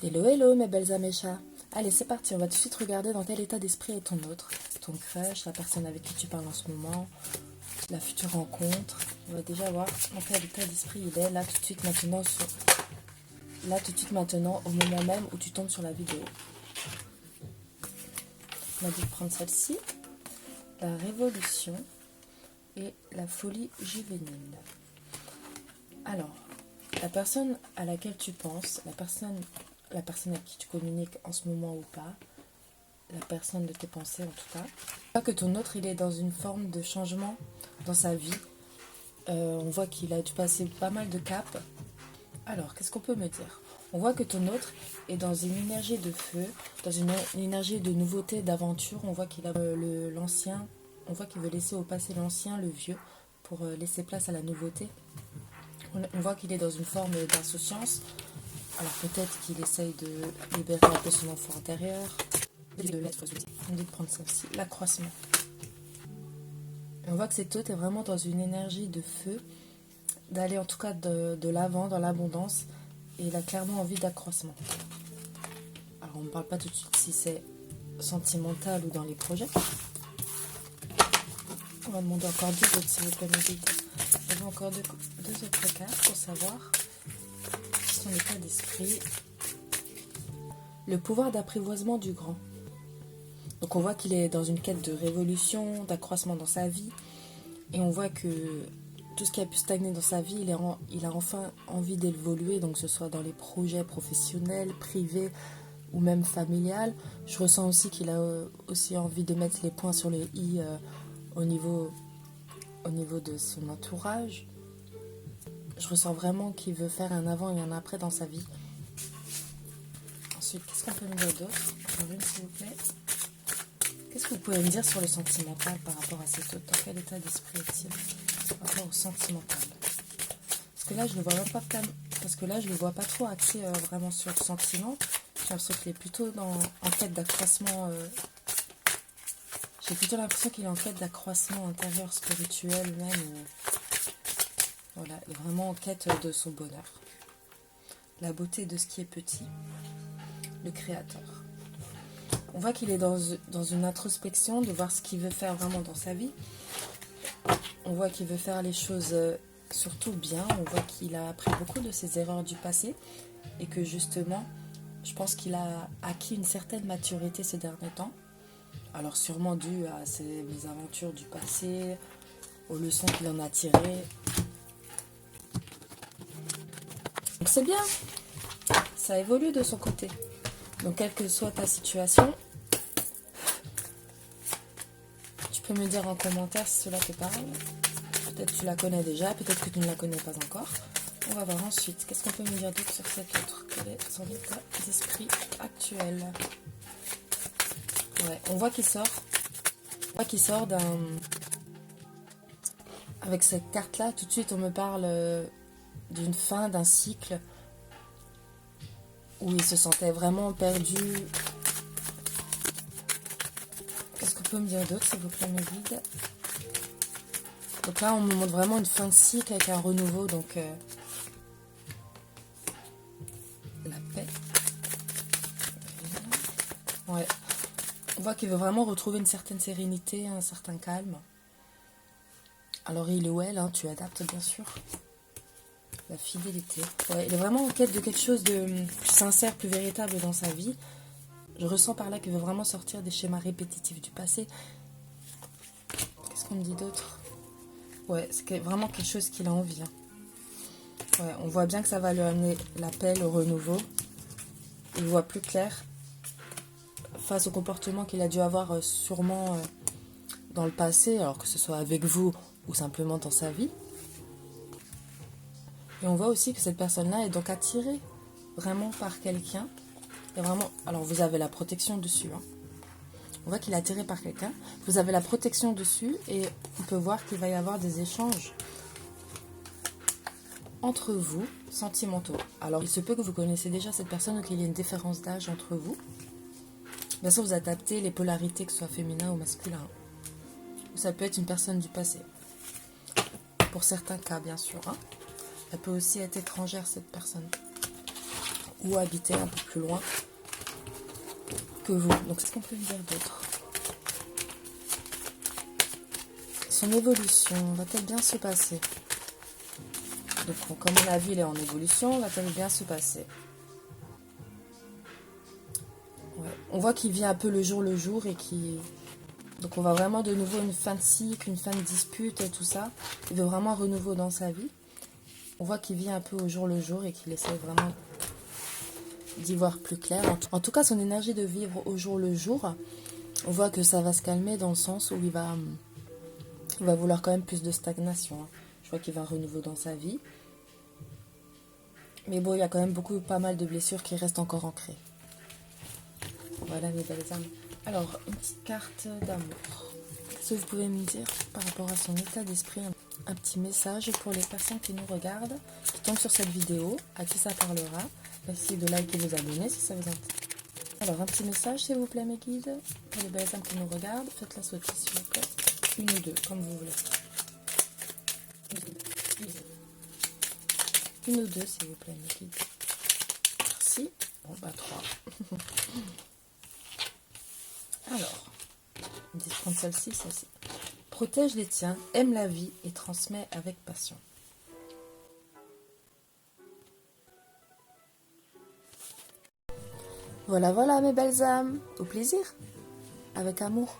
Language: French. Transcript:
Hello, hello mes belles améchas. Allez, c'est parti, on va tout de suite regarder dans quel état d'esprit est ton autre, ton crush, la personne avec qui tu parles en ce moment, la future rencontre. On va déjà voir dans quel état d'esprit il est là tout de suite maintenant, au moment même où tu tombes sur la vidéo. On a dit de prendre celle-ci, la révolution et la folie juvénile. Alors, la personne à laquelle tu penses, la personne avec qui tu communiques en ce moment ou pas, la personne de tes pensées en tout cas, pas que ton autre il est dans une forme de changement dans sa vie. On voit qu'il a dû passer pas mal de caps. Alors, qu'est-ce qu'on peut me dire? On voit que ton autre est dans une énergie de feu, dans une énergie de nouveauté, d'aventure. On voit qu'il a l'ancien, on voit qu'il veut laisser au passé l'ancien, le vieux, pour laisser place à la nouveauté. On voit qu'il est dans une forme d'insouciance. Alors peut-être qu'il essaye de libérer un peu son enfant intérieur. On dit de prendre ça aussi, l'accroissement. On voit que cet autre est vraiment dans une énergie de feu, d'aller en tout cas de l'avant, dans l'abondance, et il a clairement envie d'accroissement. Alors on ne parle pas tout de suite si c'est sentimental ou dans les projets. On va demander encore deux autres, s'il vous plaît, mes guides. On va encore deux autres cartes pour savoir son état d'esprit. Le pouvoir d'apprivoisement du grand. Donc on voit qu'il est dans une quête de révolution, d'accroissement dans sa vie. Et on voit que tout ce qui a pu stagner dans sa vie, il a enfin envie d'évoluer, donc que ce soit dans les projets professionnels, privés ou même familial. Je ressens aussi qu'il a aussi envie de mettre les points sur les i au niveau de son entourage. Je ressens vraiment qu'il veut faire un avant et un après dans sa vie. Ensuite, qu'est-ce qu'on peut me dire d'autre? Encore une, s'il vous plaît. Qu'est-ce que vous pouvez me dire sur le sentimental par rapport à cet autre? Dans quel état d'esprit est-il par rapport au sentimental? Parce que là, je ne le vois même pas je le vois pas trop axé vraiment sur le sentiment. J'ai l'impression qu'il est plutôt en quête d'accroissement. J'ai plutôt l'impression qu'il est en quête d'accroissement intérieur, spirituel même. Voilà, il est vraiment en quête de son bonheur. La beauté de ce qui est petit. Le créateur. On voit qu'il est dans une introspection de voir ce qu'il veut faire vraiment dans sa vie. On voit qu'il veut faire les choses surtout bien. On voit qu'il a appris beaucoup de ses erreurs du passé et que justement, je pense qu'il a acquis une certaine maturité ces derniers temps. Alors sûrement dû à ses mésaventures du passé, aux leçons qu'il en a tirées. Donc c'est bien, ça évolue de son côté. Donc quelle que soit ta situation, tu peux me dire en commentaire si cela te parle. Peut-être que tu la connais déjà, peut-être que tu ne la connais pas encore. On va voir ensuite. Qu'est-ce qu'on peut me dire d'autre sur cet autre? Quel est son état d'esprit actuel? Ouais, on voit qu'il sort. On voit qu'il sort d'un... Avec cette carte-là, tout de suite, on me parle d'une fin, d'un cycle où il se sentait vraiment perdu. Qu'est-ce qu'on peut me dire d'autre, s'il vous plaît, mes guides? Donc là, on me montre vraiment une fin de cycle avec un renouveau, donc la paix. Ouais. On voit qu'il veut vraiment retrouver une certaine sérénité, un certain calme. Alors il ou elle, hein, tu adaptes bien sûr. La fidélité. Ouais, il est vraiment en quête de quelque chose de plus sincère, plus véritable dans sa vie. Je ressens par là qu'il veut vraiment sortir des schémas répétitifs du passé. Qu'est-ce qu'on me dit d'autre? Ouais, c'est vraiment quelque chose qu'il a envie. Hein. Ouais, on voit bien que ça va lui amener la paix, le renouveau. Il voit plus clair face au comportement qu'il a dû avoir sûrement dans le passé, alors que ce soit avec vous ou simplement dans sa vie. Et on voit aussi que cette personne-là est donc attirée vraiment par quelqu'un. Et vraiment, alors vous avez la protection dessus. Hein. On voit qu'il est attiré par quelqu'un. Vous avez la protection dessus et on peut voir qu'il va y avoir des échanges entre vous, sentimentaux. Alors il se peut que vous connaissez déjà cette personne ou qu'il y ait une différence d'âge entre vous. Bien sûr, vous adaptez les polarités, que ce soit féminin ou masculin. Ou ça peut être une personne du passé. Pour certains cas, bien sûr. Hein. Elle peut aussi être étrangère, cette personne. ou habiter un peu plus loin que vous. Donc, ce qu'on peut dire d'autre? Son évolution va-t-elle bien se passer? Donc, comme on a vu, il est en évolution, va-t-elle bien se passer? Ouais. On voit qu'il vit un peu le jour et qui. Donc on voit vraiment de nouveau une fin de cycle, une fin de dispute et tout ça. Il veut vraiment un renouveau dans sa vie. On voit qu'il vit un peu au jour le jour et qu'il essaie vraiment d'y voir plus clair. En tout cas, son énergie de vivre au jour le jour, on voit que ça va se calmer dans le sens où il va vouloir quand même plus de stagnation. Je vois qu'il va un renouveau dans sa vie. Mais bon, il y a quand même pas mal de blessures qui restent encore ancrées. Voilà mes belles âmes. Alors, une petite carte d'amour. Est-ce que vous pouvez me dire par rapport à son état d'esprit un petit message pour les personnes qui nous regardent, qui tombent sur cette vidéo, à qui ça parlera? Merci de liker et de vous abonner si ça vous intéresse. Alors, un petit message s'il vous plaît mes guides, pour les belles âmes qui nous regardent. Faites-la sauter s'il vous plaît. Une ou deux, comme vous voulez. Une ou deux s'il vous plaît mes guides. Merci. Bon bah 3. Alors, on dit prendre celle-ci, celle-ci. Protège les tiens, aime la vie et transmet avec passion. Voilà, voilà mes belles âmes. Au plaisir. Avec amour.